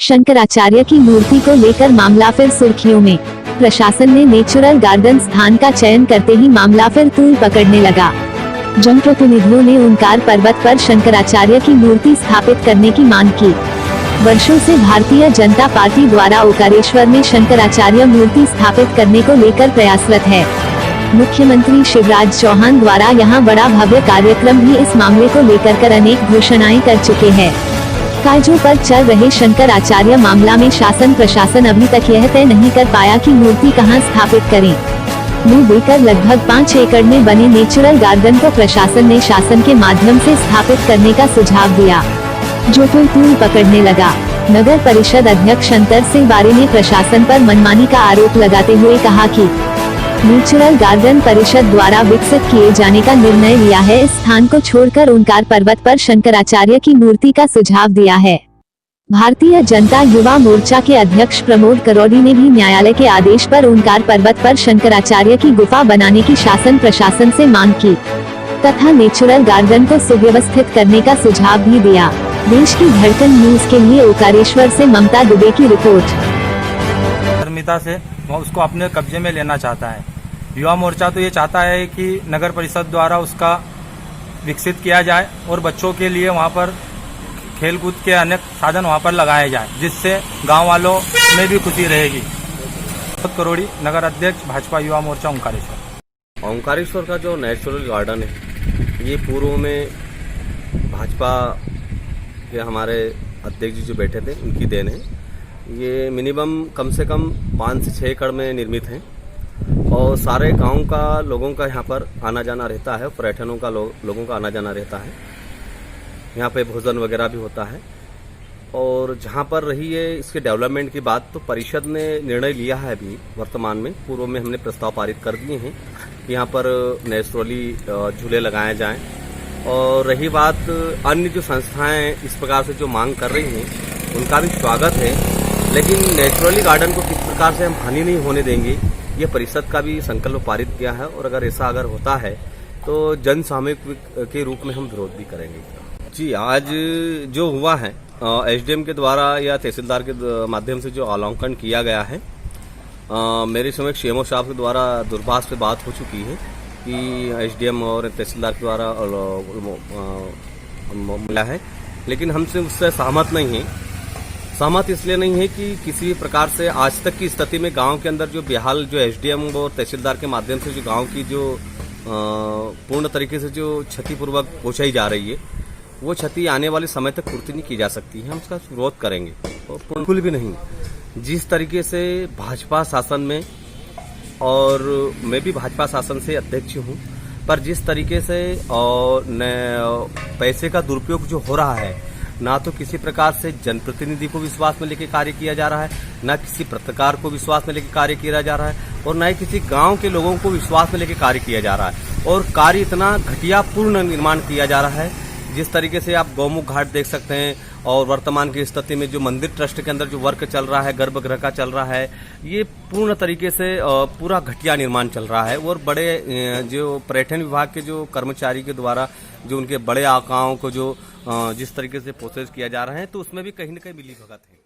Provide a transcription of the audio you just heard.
शंकराचार्य की मूर्ति को लेकर मामला फिर सुर्खियों में। प्रशासन ने नेचुरल गार्डन स्थान का चयन करते ही मामला फिर तूल पकड़ने लगा। जनप्रतिनिधियों ने ओंकार पर्वत पर शंकराचार्य की मूर्ति स्थापित करने की मांग की। वर्षों से भारतीय जनता पार्टी द्वारा ओंकारेश्वर में शंकराचार्य मूर्ति स्थापित करने को लेकर प्रयासरत है। मुख्यमंत्री शिवराज चौहान द्वारा यहां बड़ा भव्य कार्यक्रम भी इस मामले को लेकर कर अनेक घोषणाएं कर चुके हैं। काजू पर चल रहे शंकराचार्य मामला में शासन प्रशासन अभी तक यह तय नहीं कर पाया कि मूर्ति कहां स्थापित करें। मुंह देकर लगभग 5 एकड़ में बने नेचुरल गार्डन को प्रशासन ने शासन के माध्यम से स्थापित करने का सुझाव दिया, जो फिर तूल पकड़ने लगा। नगर परिषद अध्यक्ष अंतर सिंह बारे ने प्रशासन पर मनमानी का आरोप लगाते हुए कहा कि नेचुरल गार्डन परिषद द्वारा विकसित किए जाने का निर्णय लिया है। इस स्थान को छोड़कर ओंकार पर्वत पर शंकराचार्य की मूर्ति का सुझाव दिया है। भारतीय जनता युवा मोर्चा के अध्यक्ष प्रमोद करोड़ी ने भी न्यायालय के आदेश पर ओंकार पर्वत पर शंकराचार्य की गुफा बनाने की शासन प्रशासन से मांग की तथा नेचुरल गार्डन को सुव्यवस्थित करने का सुझाव भी दिया। देश की धड़कन न्यूज के लिए ओंकारेश्वर से ममता दुबे की रिपोर्ट। से वो उसको अपने कब्जे में लेना चाहता है। युवा मोर्चा तो ये चाहता है कि नगर परिषद द्वारा उसका विकसित किया जाए और बच्चों के लिए वहाँ पर खेलकूद के अनेक साधन वहाँ पर लगाए जाए, जिससे गांव वालों में भी खुशी रहेगी। करोड़ी, नगर अध्यक्ष, भाजपा युवा मोर्चा, ओंकारेश्वर। ओंकारेश्वर का जो नेचुरल गार्डन है, ये पूर्व में भाजपा के हमारे अध्यक्ष जी जो बैठे थे उनकी देन है। ये मिनिमम कम से कम 5 से 6 एकड़ में निर्मित है और सारे गांव का लोगों का यहाँ पर आना जाना रहता है। पर्यटनों का लोगों का आना जाना रहता है। यहाँ पे भोजन वगैरह भी होता है। और जहाँ पर रही है इसके डेवलपमेंट की बात, तो परिषद ने निर्णय लिया है अभी वर्तमान में। पूर्व में हमने प्रस्ताव पारित कर दिए हैं कि यहाँ पर नेचुरली झूले लगाए जाएं। और रही बात अन्य जो संस्थाएं इस प्रकार से जो मांग कर रही हैं, उनका भी स्वागत है, लेकिन नेचुरली गार्डन को किस प्रकार से हम हानि नहीं होने देंगे, ये परिषद का भी संकल्प पारित किया है। और अगर ऐसा होता है तो जन सामूहिक के रूप में हम विरोध भी करेंगे। जी, आज जो हुआ है एसडीएम के द्वारा या तहसीलदार के माध्यम से जो अवलोकन किया गया है, मेरे समय सीएमओ साहब के द्वारा दूरभाष पे बात हो चुकी है कि एसडीएम और तहसीलदार के द्वारा मिला है, लेकिन हमसे उससे सहमत नहीं है। सहमत इसलिए नहीं है कि किसी प्रकार से आज तक की स्थिति में गांव के अंदर जो बेहाल जो एसडीएम और तहसीलदार के माध्यम से जो गांव की जो पूर्ण तरीके से जो क्षतिपूर्वक पहुंचाई जा रही है, वो क्षति आने वाले समय तक पूर्ति नहीं की जा सकती है। हम उसका विरोध करेंगे और बिल्कुल भी नहीं। जिस तरीके से भाजपा शासन में, और मैं भी भाजपा शासन से अध्यक्ष हूं, पर जिस तरीके से और पैसे का दुरुपयोग जो हो रहा है, ना तो किसी प्रकार से जनप्रतिनिधि को विश्वास में लेके कार्य किया जा रहा है, ना किसी पत्रकार को विश्वास में लेके कार्य किया जा रहा है, और ना ही किसी गांव के लोगों को विश्वास में लेके कार्य किया जा रहा है। और कार्य इतना घटिया पूर्ण निर्माण किया जा रहा है। जिस तरीके से आप गौमुख घाट देख सकते हैं, और वर्तमान की स्थिति में जो मंदिर ट्रस्ट के अंदर जो वर्क चल रहा है, गर्भगृह का चल रहा है, ये पूर्ण तरीके से पूरा घटिया निर्माण चल रहा है। और बड़े जो पर्यटन विभाग के जो कर्मचारी के द्वारा जो उनके बड़े आकाओं को जो जिस तरीके से प्रोसेस किया जा रहा है, तो उसमें भी कहीं न कहीं मिलीभगत है।